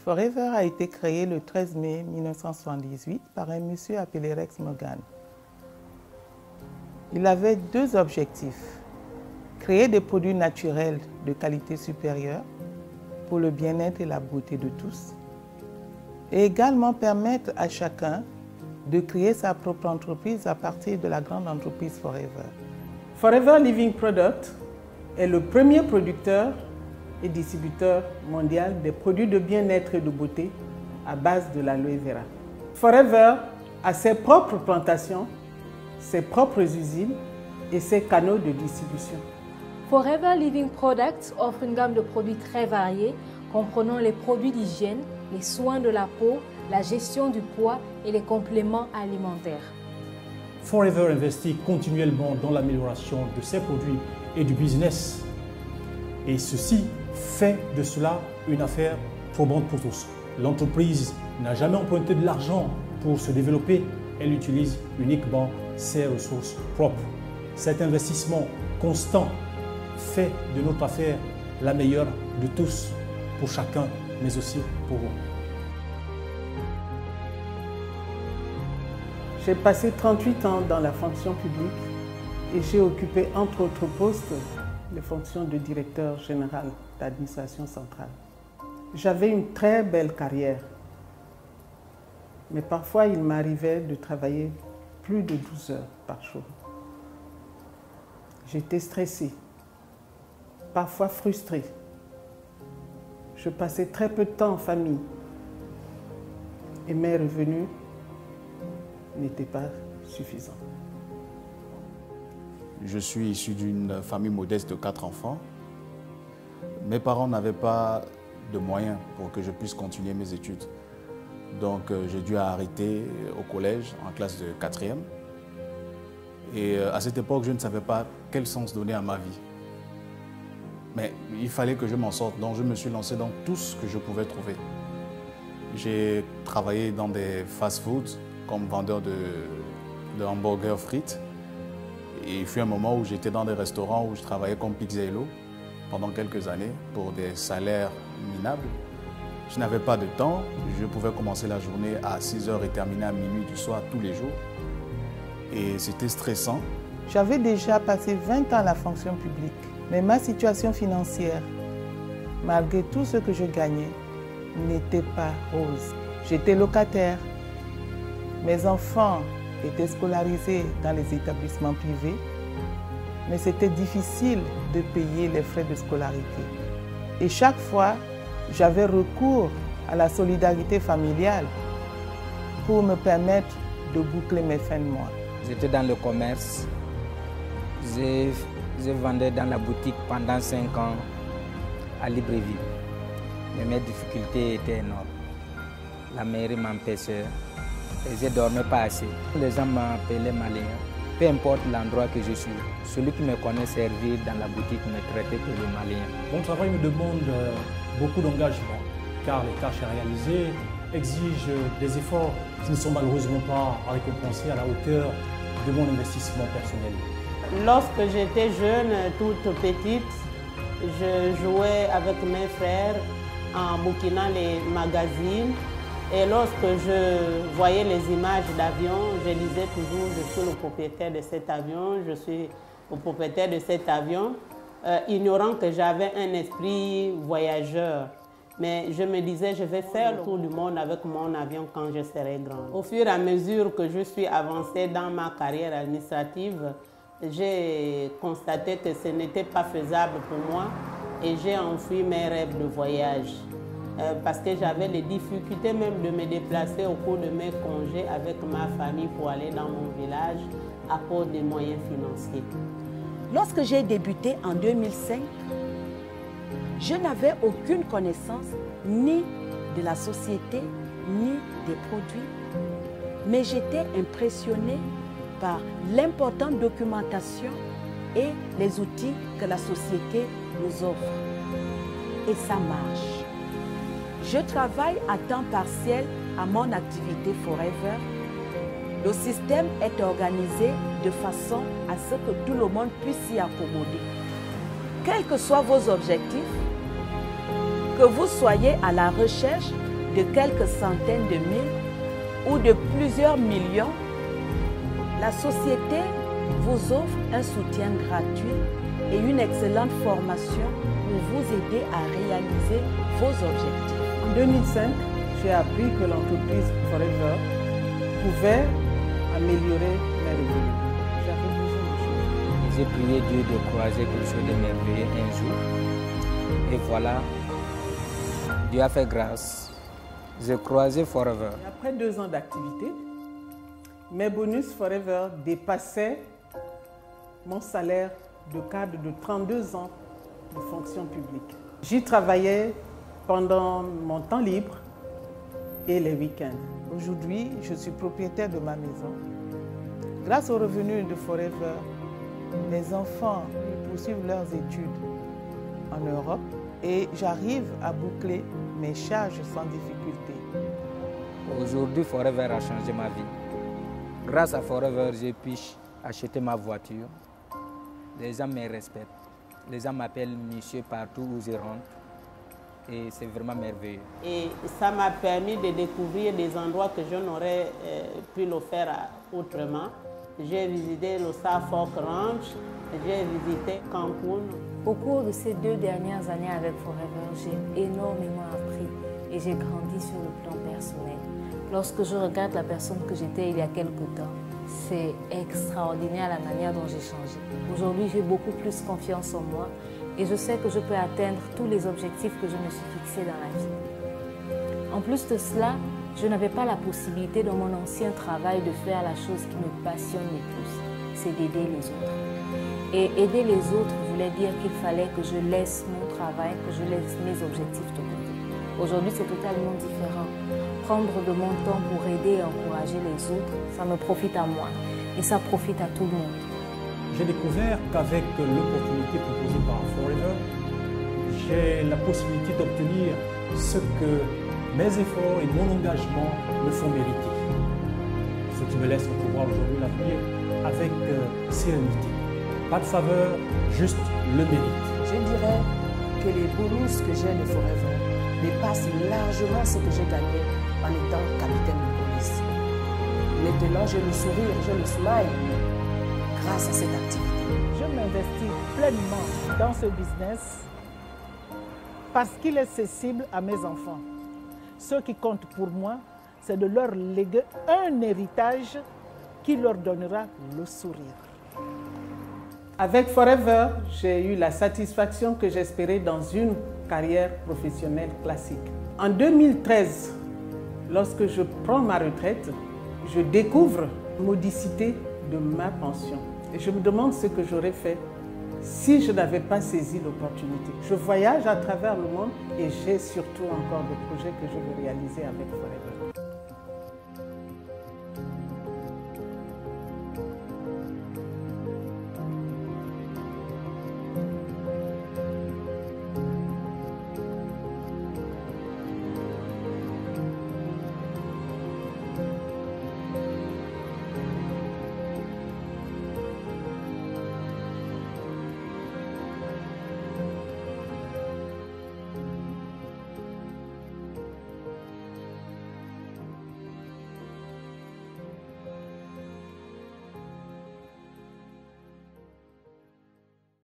Forever a été créé le 13 mai 1978 par un monsieur appelé Rex Morgan. Il avait deux objectifs: créer des produits naturels de qualité supérieure pour le bien-être et la beauté de tous, et également permettre à chacun de créer sa propre entreprise à partir de la grande entreprise Forever. Forever Living Product est le premier producteur et distributeur mondial des produits de bien-être et de beauté à base de l'aloe vera. Forever a ses propres plantations, ses propres usines et ses canaux de distribution. Forever Living Products offre une gamme de produits très variés, comprenant les produits d'hygiène, les soins de la peau, la gestion du poids et les compléments alimentaires. Forever investit continuellement dans l'amélioration de ses produits et du business. Et ceci fait de cela une affaire probante pour tous. L'entreprise n'a jamais emprunté de l'argent pour se développer. Elle utilise uniquement ses ressources propres. Cet investissement constant fait de notre affaire la meilleure de tous, pour chacun, mais aussi pour vous. J'ai passé 38 ans dans la fonction publique et j'ai occupé entre autres postes les fonctions de directeur général d'administration centrale. J'avais une très belle carrière, mais parfois il m'arrivait de travailler plus de 12 heures par jour. J'étais stressée, parfois frustrée. Je passais très peu de temps en famille et mes revenus n'étaient pas suffisants. Je suis issu d'une famille modeste de 4 enfants. Mes parents n'avaient pas de moyens pour que je puisse continuer mes études. Donc j'ai dû arrêter au collège en classe de 4e. Et à cette époque, je ne savais pas quel sens donner à ma vie. Mais il fallait que je m'en sorte, donc je me suis lancé dans tout ce que je pouvais trouver. J'ai travaillé dans des fast-foods comme vendeur de hamburgers frites. Et il fut un moment où j'étais dans des restaurants où je travaillais comme pizzaïolo pendant quelques années pour des salaires minables. Je n'avais pas de temps, je pouvais commencer la journée à 6 h et terminer à minuit du soir tous les jours. Et c'était stressant. J'avais déjà passé 20 ans à la fonction publique, mais ma situation financière, malgré tout ce que je gagnais, n'était pas rose. J'étais locataire. Mes enfants étaient scolarisés dans les établissements privés, mais c'était difficile de payer les frais de scolarité. Et chaque fois, j'avais recours à la solidarité familiale pour me permettre de boucler mes fins de mois. J'étais dans le commerce. Je vendais dans la boutique pendant 5 ans à Libreville. Mais mes difficultés étaient énormes. La mairie m'empêchait et je ne dormais pas assez. Les gens m'appelaient malien. Peu importe l'endroit que je suis, celui qui me connaît servir dans la boutique me traitait pour le malien. Mon travail me demande beaucoup d'engagement, car les tâches à réaliser exigent des efforts qui ne sont malheureusement pas récompensés à la hauteur de mon investissement personnel. Lorsque j'étais jeune, toute petite, je jouais avec mes frères en bouquinant les magazines. Et lorsque je voyais les images d'avions, je disais toujours, je suis le propriétaire de cet avion, je suis le propriétaire de cet avion, ignorant que j'avais un esprit voyageur. Mais je me disais, je vais faire le tour du monde avec mon avion quand je serai grande. Au fur et à mesure que je suis avancée dans ma carrière administrative, j'ai constaté que ce n'était pas faisable pour moi et j'ai enfui mes rêves de voyage. Parce que j'avais les difficultés même de me déplacer au cours de mes congés avec ma famille pour aller dans mon village à cause des moyens financiers. Lorsque j'ai débuté en 2005, je n'avais aucune connaissance ni de la société, ni des produits, mais j'étais impressionnée par l'importante documentation et les outils que la société nous offre. Et ça marche. Je travaille à temps partiel à mon activité Forever. Le système est organisé de façon à ce que tout le monde puisse s'y accommoder. Quels que soient vos objectifs, que vous soyez à la recherche de quelques centaines de mille ou de plusieurs millions, la société vous offre un soutien gratuit et une excellente formation pour vous aider à réaliser vos objectifs. En 2005, j'ai appris que l'entreprise Forever pouvait améliorer mes revenus. J'avais besoin de choses. J'ai prié Dieu de croiser quelque chose de merveilleux un jour. Et voilà, Dieu a fait grâce. J'ai croisé Forever. Et après 2 ans d'activité, mes bonus Forever dépassaient mon salaire de cadre de 32 ans de fonction publique. J'y travaillais pendant mon temps libre et les week-ends. Aujourd'hui, je suis propriétaire de ma maison. Grâce aux revenus de Forever, mes enfants poursuivent leurs études en Europe et j'arrive à boucler mes charges sans difficulté. Aujourd'hui, Forever a changé ma vie. Grâce à Forever, j'ai pu acheter ma voiture. Les gens me respectent. Les gens m'appellent monsieur partout où je rentre. Et c'est vraiment merveilleux. Et ça m'a permis de découvrir des endroits que je n'aurais pu le faire autrement. J'ai visité le Suffolk Ranch, j'ai visité Cancun. Au cours de ces 2 dernières années avec Forever, j'ai énormément appris et j'ai grandi sur le plan personnel. Lorsque je regarde la personne que j'étais il y a quelque temps, c'est extraordinaire la manière dont j'ai changé. Aujourd'hui, j'ai beaucoup plus confiance en moi et je sais que je peux atteindre tous les objectifs que je me suis fixés dans la vie. En plus de cela, je n'avais pas la possibilité dans mon ancien travail de faire la chose qui me passionne le plus, c'est d'aider les autres. Et aider les autres voulait dire qu'il fallait que je laisse mon travail, que je laisse mes objectifs de côté. Aujourd'hui, c'est totalement différent. Prendre de mon temps pour aider et encourager les autres, ça me profite à moi et ça profite à tout le monde. J'ai découvert qu'avec l'opportunité proposée par Forever, j'ai la possibilité d'obtenir ce que mes efforts et mon engagement me font mériter. Ce qui me laisse pouvoir aujourd'hui l'avenir avec sérénité. Pas de faveur, juste le mérite. Je dirais que les bonus que j'ai de Forever dépassent largement ce que j'ai gagné en étant capitaine de police. Maintenant, j'ai le sourire, j'ai le smile grâce à cette activité. Je m'investis pleinement dans ce business parce qu'il est accessible à mes enfants. Ce qui compte pour moi, c'est de leur léguer un héritage qui leur donnera le sourire. Avec Forever, j'ai eu la satisfaction que j'espérais dans une carrière professionnelle classique. En 2013, lorsque je prends ma retraite, je découvre la modicité de ma pension. Et je me demande ce que j'aurais fait si je n'avais pas saisi l'opportunité. Je voyage à travers le monde et j'ai surtout encore des projets que je veux réaliser avec Forever.